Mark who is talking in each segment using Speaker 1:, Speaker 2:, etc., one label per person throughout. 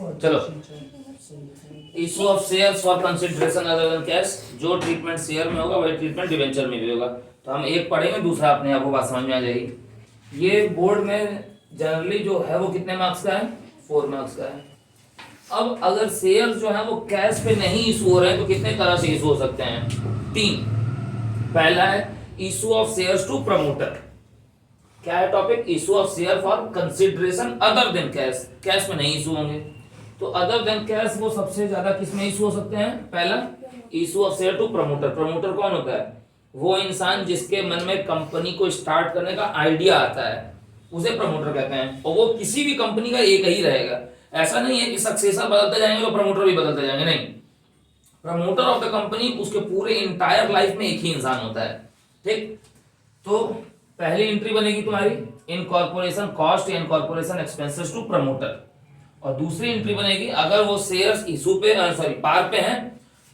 Speaker 1: चलो, issue of shares for consideration other than cash, जो treatment share में होगा वही ट्रीटमेंट डिवेंचर में भी होगा। तो हम एक पढ़ेंगे, दूसरा अपने आप को बात समझ में आ जाएगी। ये बोर्ड में जनरली जो है वो कितने मार्क्स का है? 4 मार्क्स का है। अब अगर शेयर जो है वो कैश पे नहीं इशू हो रहे हैं तो कितने तरह से इशू हो सकते हैं? 3। पहला है issue of shares to promoter. क्या है topic? Issue of share for consideration other than cash, cash में नहीं इशू होंगे। तो अदर देन कैश वो सबसे ज्यादा किस में इशू हो सकते हैं? पहला issue of share to promoter. Promoter कौन होता है? वो इंसान जिसके मन में कंपनी को स्टार्ट करने का आइडिया आता है, उसे प्रमोटर कहते हैं। और वो किसी भी कंपनी का एक ही रहेगा। ऐसा नहीं है कि सक्सेसर बदलते जाएंगे तो प्रमोटर भी बदलते जाएंगे, नहीं। प्रमोटर ऑफ द कंपनी उसके पूरे इंटायर लाइफ में एक ही इंसान होता है, ठीक। तो पहली एंट्री बनेगी तुम्हारी इनकॉर्पोरेशन कॉस्ट या इनकॉर्पोरेशन एक्सपेंसेस टू प्रमोटर, और दूसरी एंट्री बनेगी अगर वो शेयर्स इशू पे पार पे हैं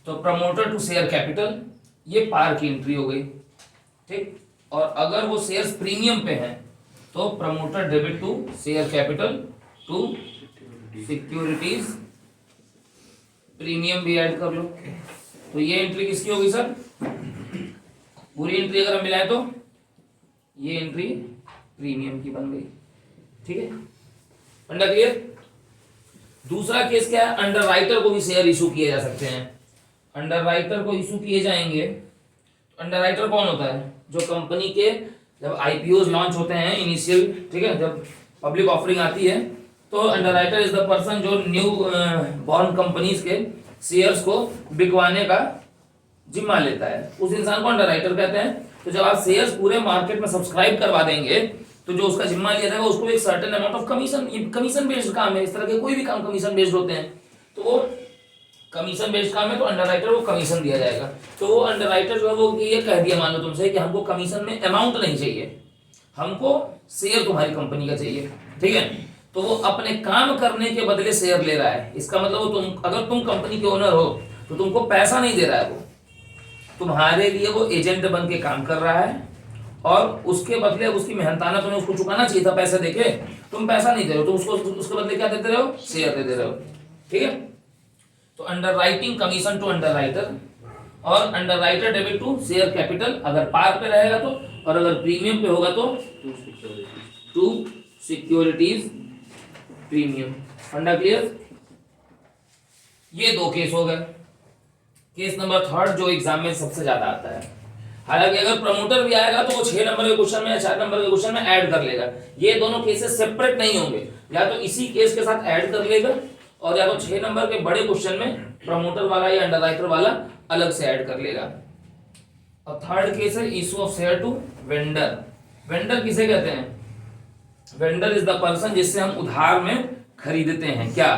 Speaker 1: तो प्रमोटर टू शेयर कैपिटल, ये पार की एंट्री हो गई, ठीक। और अगर वो शेयर्स प्रीमियम पे हैं तो promoter debit to share capital to securities premium भी ऐड कर लो। तो ये एंट्री किसकी होगी सर? पूरी एंट्री अगर हम मिलाएं तो ये एंट्री प्रीमियम की बन गई, ठीक है। Under clear? दूसरा केस क्या है? अंडर राइटर को भी शेयर इशू किए जा सकते हैं। अंडर राइटर को इशू किए जाएंगे। अंडर राइटर कौन होता है? जो कंपनी के जब आईपीओ लॉन्च होते हैं इनिशियल, ठीक है, जब पब्लिक ऑफरिंग आती है तो under writer is the person जो न्यू बॉर्न कंपनीज के शेयर्स को बिकवाने का जिम्मा लेता है, उस इंसान को अंडर राइटर कहते हैं। तो जब आप शेयर्स पूरे मार्केट में सब्सक्राइब करवा देंगे तो जो उसका जिम्मा लिया जाएगा उसको एक certain amount of commission, commission based काम है, इस तरह के कोई भी काम कमीशन बेस्ड होते हैं, तो वो कमीशन बेस्ड काम है तो अंडर राइटर को कमीशन दिया जाएगा। तो वो अंडर राइटर जो है वो ये कह दिया मान लो तुमसे कि हमको कमीशन में अमाउंट नहीं चाहिए, हमको शेयर तुम्हारी कंपनी का चाहिए, ठीक है। तो वो अपने काम करने के बदले शेयर ले रहा है। इसका मतलब वो अगर तुम कंपनी के ओनर हो तो तुमको पैसा नहीं दे रहा है, वो तुम्हारे लिए वो एजेंट बन के काम कर रहा है और उसके बदले उसकी मेहनताना तुम्हें उसको चुकाना चाहिए था पैसे देके, तुम पैसा नहीं दे रहे हो, तुम उसको उसके बदले क्या देते रहे हो? शेयर दे रहे हो, ठीक है। तो underwriting commission to underwriter और underwriter debit to share capital अगर पार पे रहेगा तो, और अगर प्रीमियम पे होगा तो to securities premium. Under clear? ये 2 केस हो गए। केस नंबर 3 जो एग्जाम में सबसे ज्यादा आता है, हालांकि अगर प्रमोटर भी आएगा तो वो 6 नंबर के क्वेश्चन में या 4 नंबर के क्वेश्चन में ऐड कर लेगा। ये दोनों केसेस सेपरेट नहीं होंगे, या तो इसी केस के साथ ऐड कर लेगा और या तो 6 नंबर के बड़े क्वेश्चन में प्रमोटर वाला या अंडर राइटर वाला अलग से ऐड कर लेगा। और थर्ड केस है issue of share to vendor. Vendor किसे कहते हैं? वेंडर इज द पर्सन जिससे हम उधार में खरीदते हैं क्या?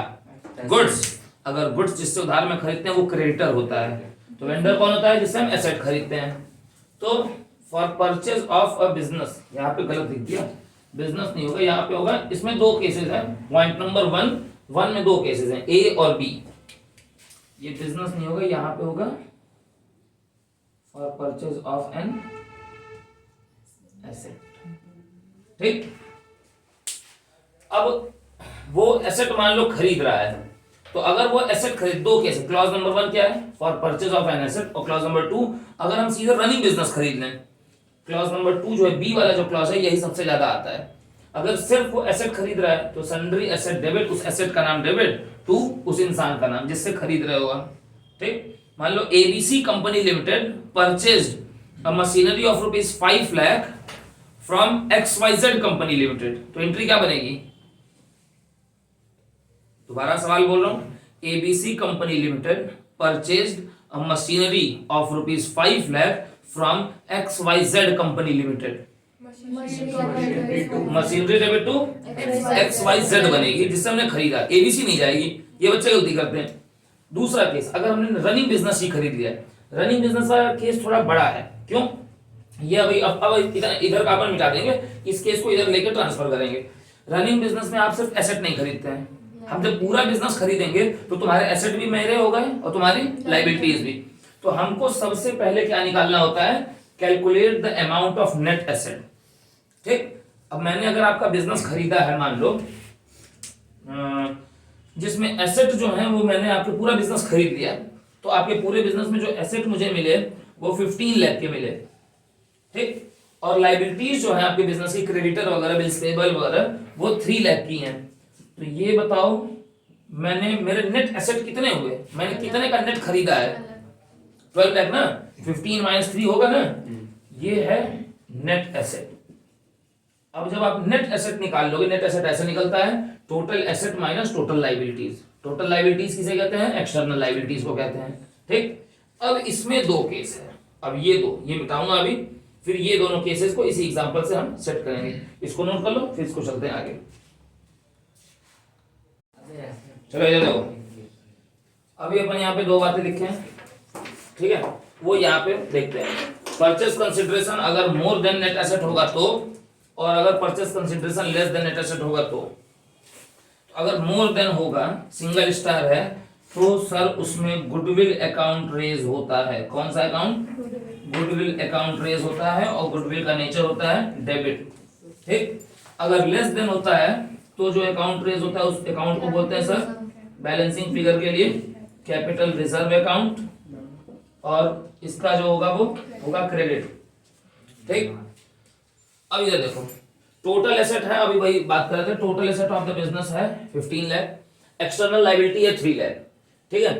Speaker 1: गुड्स। अगर गुड्स जिससे उधार में खरीदते हैं वो क्रेडिटर होता है। तो वेंडर कौन होता है? जिससे हम एसेट खरीदते हैं। तो for purchase of a business, यहाँ पे गलत लिख दिया, बिजनेस नहीं होगा, यहाँ पे होगा। इसमें 2 केसेस हैं। पॉइंट नंबर 1 में 2 केसेस हैं, ए और बी। ये बिजनेस नहीं होगा, यहाँ पे होगा for purchase of an asset, ठीक। अब वो एसेट मान लो खरीद रहा है, तो अगर वो एसेट खरीद, 2 केस, क्लॉज नंबर 1 क्या है? For purchase of an asset, और क्लॉज नंबर 2 अगर हम सीधे रनिंग बिजनेस खरीद लें। क्लॉज नंबर 2 जो है बी वाला जो क्लॉज है यही सबसे ज्यादा आता है। अगर सिर्फ वो एसेट खरीद रहा है तो सन्ड्री एसेट डेबिट, उस एसेट का नाम डेबिट टू उस इंसान का नाम जिससे खरीद रहे होगा, ठीक। मान लो ABC company limited purchased a machinery of ₹5 lakh from XYZ company limited, तो एंट्री क्या बनेगी? दोबारा सवाल बोल रहा हूं, ABC company limited purchased a machinery of ₹5 lakh from XYZ company limited, machinery debit to XYZ बनेगी जिससे हमने खरीदा, एबीसी नहीं जाएगी। ये बच्चे गलती करते हैं। दूसरा केस, अगर हमने रनिंग बिजनेस ही खरीद लिया, रनिंग बिजनेस का केस थोड़ा बड़ा है। क्यों? ये अभी अब इधर का अपन मिटा देंगे, इस केस को इधर लेकर ट्रांसफर करेंगे। रनिंग बिजनेस में आप सिर्फ एसेट नहीं खरीदते हैं, हम जब पूरा बिजनेस खरीदेंगे तो तुम्हारे एसेट भी मेरे हो गए और तुम्हारी लायबिलिटीज भी। तो हमको सबसे पहले क्या निकालना होता है? Calculate the amount of net asset, ठीक। अब मैंने अगर आपका बिजनेस खरीदा है, मान लो जिसमें एसेट जो है वो मैंने आपके पूरा बिजनेस खरीद लिया, तो आपके पूरे बिजनेस में जो एसेट मुझे मिले वो 15 लाख के मिले, ठीक। और लाइबिलिटीज जो है आपके बिजनेस की, क्रेडिटर वगैरह, बिल्स पेबल वगैरह, वो 3 लाख की हैं। तो ये बताओ मैंने, मेरे नेट एसेट कितने हुए, मैंने कितने का नेट खरीदा है? 12 लाख ना, 15 माइनस 3 होगा ना, ये है नेट एसेट। अब जब आप नेट एसेट निकाल लोगे, नेट एसेट ऐसे निकलता है total asset minus total liabilities. Total liabilities किसे कहते हैं? एक्सटर्नल लाइबिलिटीज को कहते हैं, ठीक। अब इसमें दो केस है, अब ये दो, ये मिटाऊंगा अभी, फिर ये दोनों केसेस को इसी एग्जांपल से हम सेट करेंगे। इसको नोट कर लो, फिर इसको चलते हैं आगे। चलो इधर देखो, अभी अपन यहाँ पे दो बातें लिखे हैं, ठीक है, वो यहाँ पे देखते हैं। परचेस कंसिडरेशन अगर मोर देन नेट एसेट होगा तो, और अगर purchase consideration less than net asset होगा तो। अगर मोर देन होगा, सिंगल स्टार है, तो सर उसमें गुडविल अकाउंट रेज होता है। कौन सा अकाउंट? गुडविल अकाउंट रेज होता है, और गुडविल का नेचर होता है डेबिट, ठीक। अगर लेस देन होता है तो जो अकाउंट रेज होता है उस अकाउंट को बोलते हैं सर बैलेंसिंग फिगर के लिए कैपिटल रिजर्व अकाउंट, और इसका जो होगा वो होगा क्रेडिट, ठीक। अब इधर देखो, टोटल एसेट है, अभी वही बात कर रहे थे, total asset of the business है 15 लाख, एक्सटर्नल लायबिलिटी है 3 लाख, ठीक है।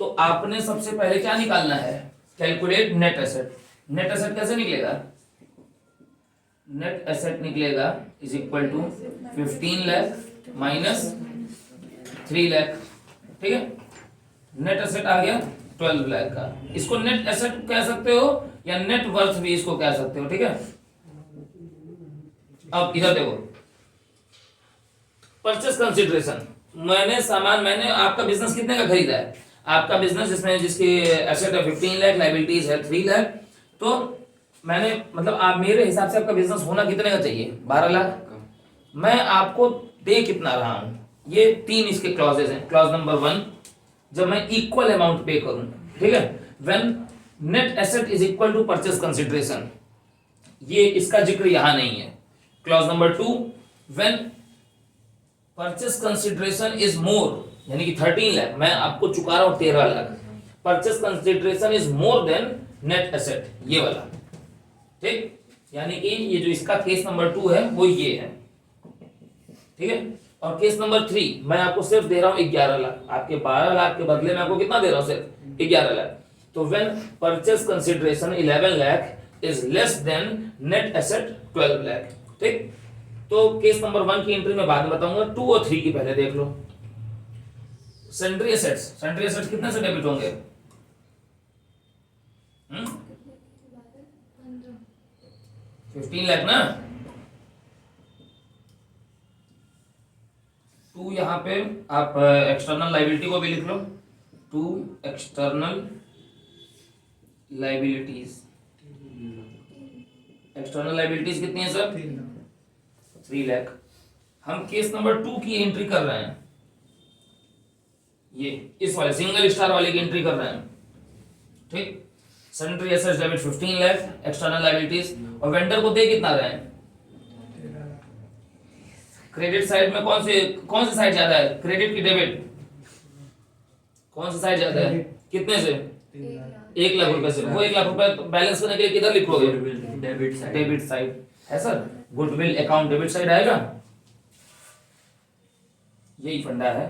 Speaker 1: तो आपने सबसे पहले क्या निकालना है? Calculate net asset. Net asset कैसे निकलेगा? नेट एसेट निकलेगा is equal to 15 lakh minus 3 lakh, ठीक है। नेट एसेट आ गया 12 लाख का। इसको नेट एसेट कह सकते हो या नेट वर्थ भी इसको कह सकते हो, ठीक है। अब इधर देखो, परचेस कंसिडरेशन, मैंने आपका बिजनेस कितने का खरीदा है? आपका बिजनेस जिसमें जिसकी एसेट है 15 लाख, लायबिलिटीज है 3 लाख, तो मैंने मतलब आप मेरे हिसाब से आपका बिजनेस होना कितने का चाहिए? 12 लाख। मैं आपको दे कितना रहा हूं? ये 3 इसके क्लॉजेस हैं। क्लॉज नंबर 1, जब मैं इक्वल अमाउंट पे करूं, ठीक है, when net asset is equal to purchase consideration, ये इसका जिक्र यहां नहीं है। Clause number 2, when purchase consideration is more, यानी कि 13 लाख, मैं आपको चुका रहा हूं 13 lakh, purchase consideration is more than net asset, ये वाला, ठीक। यानी कि ये जो इसका केस नंबर 2 है वो ये है, ठीक है। और केस नंबर 3 मैं आपको सिर्फ दे रहा हूं 11 लाख, आपके 12 लाख के बदले में आपको कितना दे रहा हूं? सिर्फ 11 लाख। तो when purchase consideration 11 lakh is less than net asset 12 lakh, ठीक। तो केस नंबर 1 की एंट्री में बाद में बताऊंगा, 2 और 3 की पहले देख लो। सन्ड्री एसेट्स कितने से डेबिट होंगे? 15 लाख ना। 2 यहां पे आप एक्सटर्नल लायबिलिटी को भी लिख लो, 2 एक्सटर्नल लायबिलिटीज। एक्सटर्नल लायबिलिटीज कितनी है सर? 3 लाख। हम केस नंबर 2 की एंट्री कर रहे हैं, ये इस वाले सिंगल स्टार वाले की एंट्री कर रहे हैं, ठीक। Sundry assets debit 15 lakh, external liabilities, और वेंडर को दे कितना रहे हैं? क्रेडिट साइड में कौन सी साइड ज्यादा है? क्रेडिट की डेबिट? कौन सी साइड ज्यादा है? कितने से? 1 लाख रुपए से। वो 1 लाख रुपए बैलेंस करने के लिए किधर लिखोगे? डेबिट साइड है sir, goodwill account debit side आएगा, यही फंडा है।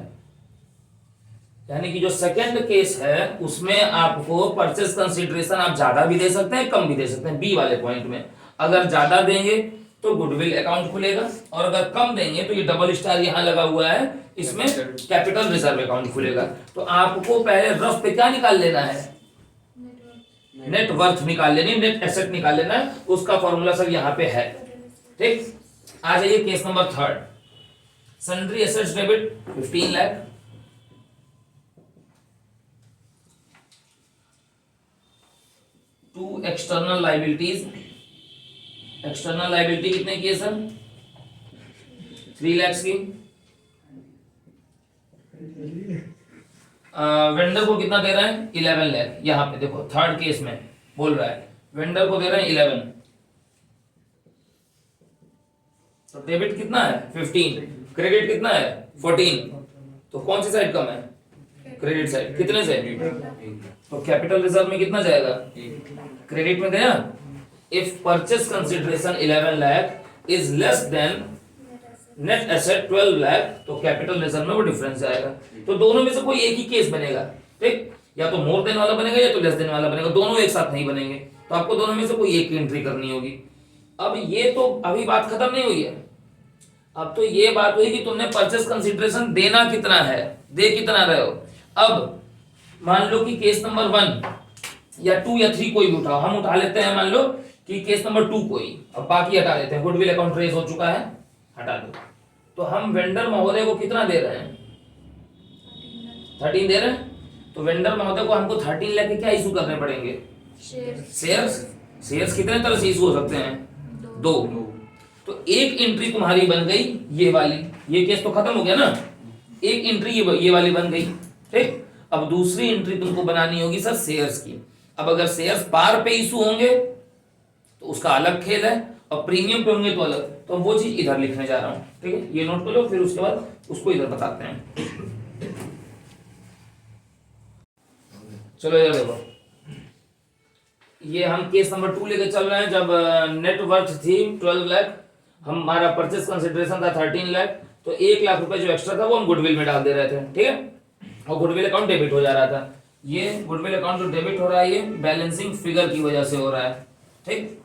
Speaker 1: यानी कि जो सेकंड केस है उसमें आपको परचेस कंसीडरेशन आप ज्यादा भी दे सकते हैं, कम भी दे सकते हैं। बी वाले पॉइंट में अगर ज्यादा देंगे तो गुडविल अकाउंट खुलेगा, और अगर कम देंगे तो ये डबल स्टार यहां लगा हुआ है, इसमें कैपिटल रिजर्व अकाउंट खुलेगा। तो आपको पहले रफ पे क्या निकाल लेना है? नेट वर्थ निकाल लेनी, नेट एसेट निकाल लेना है, उसका फॉर्मूला सर यहाँ पे है, ठीक। आ जाइए case number 3, sundry assets debit 15 lakh, to external liabilities. External liability कितने की है सर? 3 लाख की। वेंडर को कितना दे रहा है? 11 लाख। यहां पे देखो थर्ड केस में बोल रहा है वेंडर को दे रहे हैं 11, तो डेबिट कितना है? 15, क्रेडिट कितना है? 14, तो कौन सी साइड कम है? Credit side. कितने से? तो कैपिटल रिजर्व में कितना जाएगा? क्रेडिट में गया। If purchase consideration 11 lakh is less than net asset 12 lakh, तो कैपिटल रिजर्व में वो डिफरेंस आएगा। तो दोनों में से कोई एक ही केस बनेगा, ठीक? या तो मोर देन वाला बनेगा या तो लेस देन वाला बनेगा, दोनों एक साथ नहीं बनेंगे। तो आपको दोनों में से कोई एक की एंट्री करनी होगी। अब ये तो अभी बात खत्म नहीं हुई है, अब तो ये बात हुई कि तुमने परचेस कंसिडरेशन देना कितना है, दे कितना रहे हो। अब मान लो कि केस नंबर 1 या 2 या 3 कोई भी उठाओ, हम उठा लेते हैं मान लो कि केस नंबर 2 कोई, अब बाकी हटा देते हैं। गुडविल अकाउंट रेज हो चुका है, हटा दो। तो हम वेंडर महोदय को कितना दे रहे हैं? 13 दे रहे हैं। तो वेंडर महोदय को हमको 13 लाख के क्या इशू करने पड़ेंगे? शेयर्स। शेयर्स कितने तरह से इशू हो सकते हैं? 2। तो एक एंट्री तुम्हारी बन गई ये वाली, ये केस तो खत्म हो गया ना। एक एंट्री ये वाली बन गई, ठीक? अब दूसरी एंट्री तुमको बनानी होगी सर शेयर्स की। अब अगर शेयर्स पार पे इशू होंगे तो उसका अलग खेल है, और प्रीमियम पे होंगे तो अलग। तो वो चीज इधर लिखने जा रहा हूं, ठीक है? ये नोट कर लो, फिर उसके बाद उसको इधर बताते हैं। चलो इधर देखो, ये हम केस नंबर 2 लेके चल रहे हैं। जब नेट वर्थ थी 12 लाख, हमारा परचेस कंसिडरेशन था 13 लाख, तो 1 लाख रुपए जो एक्स्ट्रा था वो हम गुडविल में डाल दे रहे थे, ठीक है? और गुडविल अकाउंट डेबिट हो जा रहा था। ये गुडविल अकाउंट जो डेबिट हो रहा है ये बैलेंसिंग फिगर की वजह से हो रहा है, ठीक?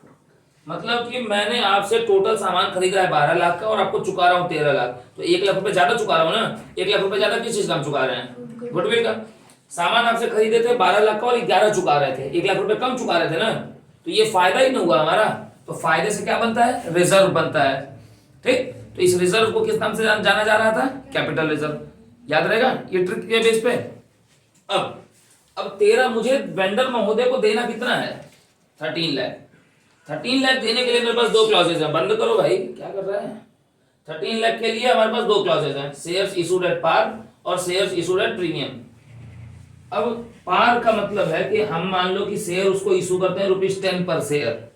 Speaker 1: मतलब कि मैंने आपसे टोटल सामान खरीदा है 12 लाख का और आपको चुका रहा हूँ 13 लाख, तो 1 लाख रुपए ज्यादा चुका रहा हूँ ना। 1 लाख रुपए ज्यादा किस चीज का हम चुका रहे हैं? गुडविल का। सामान आपसे खरीदे थे 12 लाख का और 11 चुका रहे थे, 1 लाख रुपए कम चुका रहे थे ना, तो ये फायदा ही नहीं हुआ हमारा। तो फायदे से क्या बनता है? रिजर्व बनता है, ठीक? तो इस रिजर्व को किस नाम से जाना जा रहा था? Capital reserve. याद रहेगा ये ट्रिक के बेस पे। अब 13 मुझे वेंडर महोदय को देना कितना है? 13 लाख। 13 लाख देने के लिए मेरे पास 2 क्लॉजेज हैं। बंद करो भाई, क्या कर रहा है? 13 लाख के लिए हमारे पास 2 क्लॉजेज हैं, शेयर्स इशूड एट पार और शेयर्स इशूड एट प्रीमियम। अब पार का मतलब है कि हम मान लो कि शेयर उसको इशू करते हैं ₹10 पर शेयर,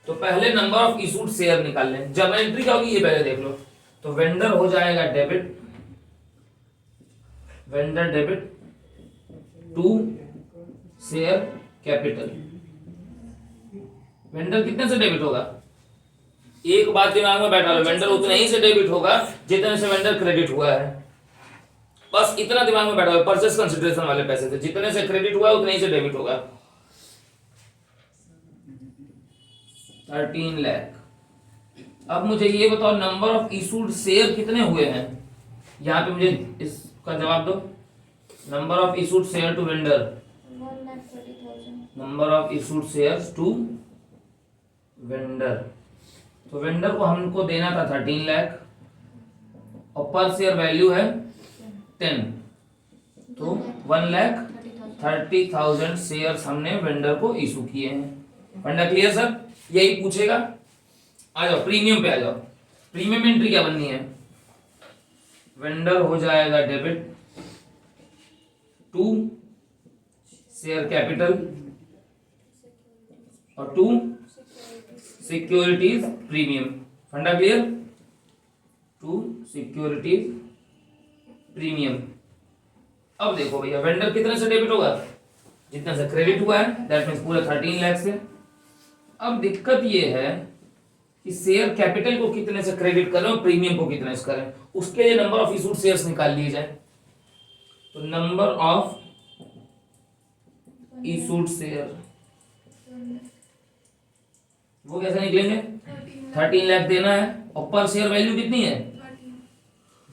Speaker 1: तो पहले नंबर ऑफ इशूड शेयर निकाल लें। जब एंट्री क्या होगी ये पहले देख लो। तो वेंडर हो जाएगा debit, vendor debit to share capital. Vendor कितने से डेबिट होगा? एक बात दिमाग में बैठा लो, वेंडर उतने ही से डेबिट होगा जितने से वेंडर क्रेडिट हुआ है। बस इतना दिमाग में बैठा लो, परचेस कंसिडरेशन वाले पैसे से जितने से क्रेडिट हुआ है उतने ही से डेबिट होगा। 13 लाख। अब मुझे ये बताओ नंबर ऑफ इशूड शेयर कितने हुए हैं? यहाँ पे मुझे इसका जवाब दो। Number of issued share to vendor,
Speaker 2: 1,30,000।
Speaker 1: Number of issued shares to vendor. तो वेंडर को हमको देना था 13 लाख और पर शेयर वैल्यू है 10, तो 1,30,000 शेयर्स हमने वेंडर को इशू किए हैं। फंडा क्लियर सर? यही पूछेगा। आ जाओ प्रीमियम पे आ जाओ। प्रीमियम एंट्री क्या बननी है? वेंडर हो जाएगा डेबिट टू शेयर कैपिटल और टू सिक्योरिटीज प्रीमियम। फंडा क्लियर? To securities premium. अब देखो भैया वेंडर कितने से डेबिट होगा? जितने से क्रेडिट हुआ है, दैट मींस पूरे 13 लाख से। अब दिक्कत ये है कि शेयर कैपिटल को कितने से क्रेडिट करें और प्रीमियम को कितने से करें। उसके लिए नंबर ऑफ इशूड शेयर्स निकाल लिए जाए। तो नंबर ऑफ इशूड शेयर वो कैसे निकलेंगे? 13 लाख देना है और पर शेयर वैल्यू कितनी है?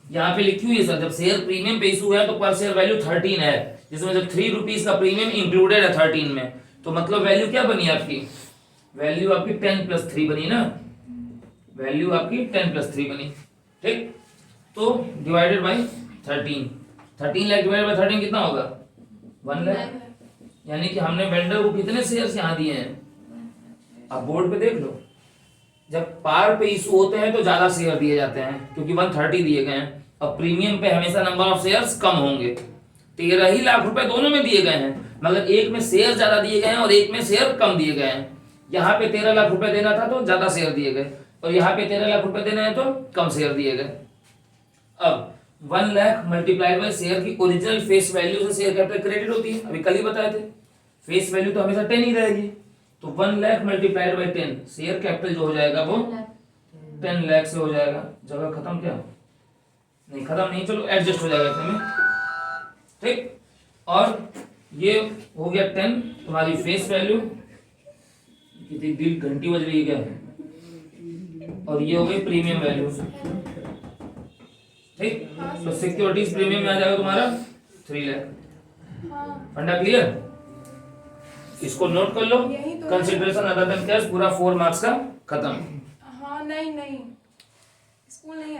Speaker 1: यहाँ पे लिखी हुई है सर, जब शेयर प्रीमियम पे इशू है तो पर शेयर वैल्यू 13 है, जिसमें जब 3 रुपीज का प्रीमियम इंक्लूडेड है 13 में, तो मतलब वैल्यू क्या बनी आपकी? वैल्यू आपकी 10 + 3 बनी ना, वैल्यू आपकी 10 + 3 बनी, ठीक? तो divided by 13 lakh divided by 13 कितना होगा? 1 लाख। यानी कि हमने वेंडर को कितने शेयर्स यहाँ दिए हैं? आप बोर्ड पे देख लो, जब पार पे इशू होते हैं तो ज्यादा शेयर दिए जाते हैं क्योंकि 130 दिए गए हैं, और प्रीमियम पे हमेशा नंबर ऑफ शेयर्स कम होंगे। 13 ही लाख रुपए दोनों में दिए गए हैं, मगर एक में शेयर ज्यादा दिए गए हैं और एक में शेयर कम दिए गए हैं। यहाँ पे 13 लाख रुपए देना था तो ज्यादा शेयर दिए गए, और यहाँ पे 13 लाख रुपए देने हैं तो कम शेयर दिए गए। अब 1 लाख मल्टीप्लाइड बाय शेयर की ओरिजिनल फेस वैल्यू से शेयर कैपिटल क्रेडिट होती है, अभी कल ही बताए थे। फेस वैल्यू तो हमेशा 10 ही रहेगी, तो 1 lakh multiplied by 10 share capital जो हो जाएगा वो 10 लाख से हो जाएगा। जगह खत्म क्या? नहीं खत्म नहीं, चलो एडजस्ट हो जाएगा इतने में, ठीक। और ये हो गया 10 तुम्हारी फेस वैल्यू, कितनी दिल घंटी बज रही है क्या? और ये हो गई प्रीमियम वैल्यू, ठीक। तो सिक्योरिटीज प्रीमियम में आ जाएगा तुम्हारा 3 लाख। फंडा क्लियर? इसको नोट कर लो। कंसिडरेशन अदर देन कैश पूरा 4 मार्क्स का खत्म।
Speaker 3: हाँ नहीं नहीं स्कूल नहीं